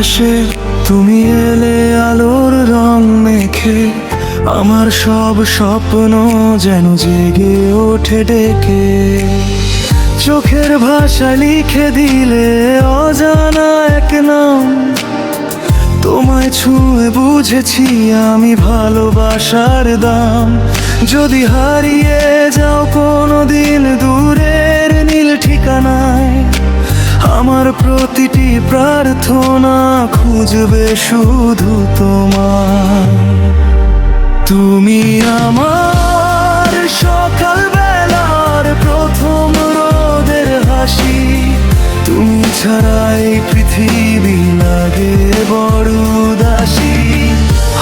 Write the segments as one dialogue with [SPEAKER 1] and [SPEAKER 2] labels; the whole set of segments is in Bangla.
[SPEAKER 1] আকাশে তুমি এলে আলোর রং মেখে, আমার সব স্বপ্ন যেন জেগে ওঠে ডেকে। চোখের ভাষা লিখে দিলে অজানা এক নাম, তোমায় ছুঁয়ে বুঝেছি আমি ভালোবাসার দাম। যদি হারিয়ে যাও কোনোদিন দূরের নীল ঠিকানায়, আমার প্রতিটি প্রার্থনা খুঁজবে শুধু তোমায়। তুমি আমার সকালবেলার প্রথম রোদের হাসি, তুমি ছাড়া এই পৃথিবী লাগে বড় উদাসী।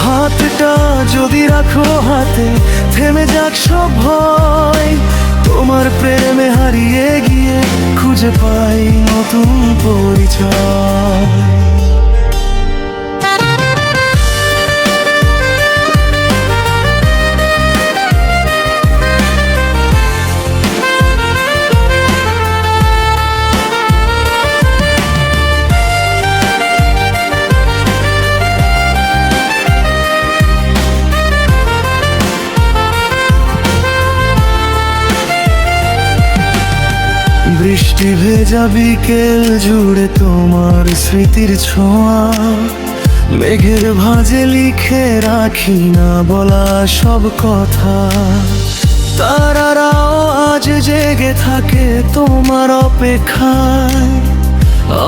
[SPEAKER 1] হাতটা যদি রাখো হাতে থেমে যাক সব ভয়, তোমার প্রেমে হারিয়ে গিয়ে খুঁজে পাই নতুন পরিচয়। বৃষ্টি ভেজা বিকেল জুড়ে তোমার স্মৃতির ছোঁয়া, মেঘের ভাঁজে লিখে রাখি না বলা সব কথা। তারারাও আজ জেগে থাকে তোমার অপেক্ষায়,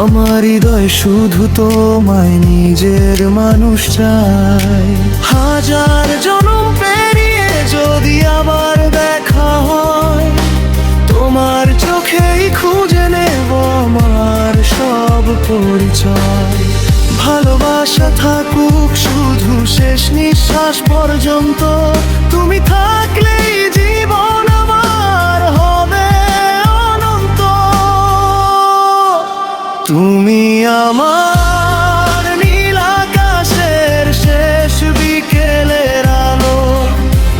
[SPEAKER 1] আমার হৃদয় শুধু তোমায় নিজের মানুষ চায়। হাজার জনম পেরিয়ে যদি আবার দেখা হয়, তোমার চোখেই খুঁজে নেব আমার সব পরিচয়। ভালোবাসা থাকুক শুধু শেষ নিঃশ্বাস পর্যন্ত, তুমি থাকলেই জীবন আমার হবে অনন্ত। তুমি আমার নীল আকাশের শেষ বিকেলের আলো,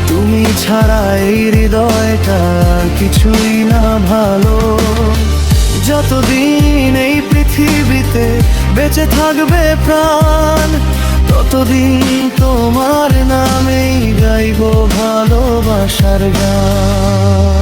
[SPEAKER 1] তুমি ছাড়া এই হৃদয়টা কিছুই না ভালো। যতদিন এই পৃথিবীতে বেঁচে থাকবে প্রাণ, ততদিন তোমার নামেই গাইবো ভালোবাসার গান।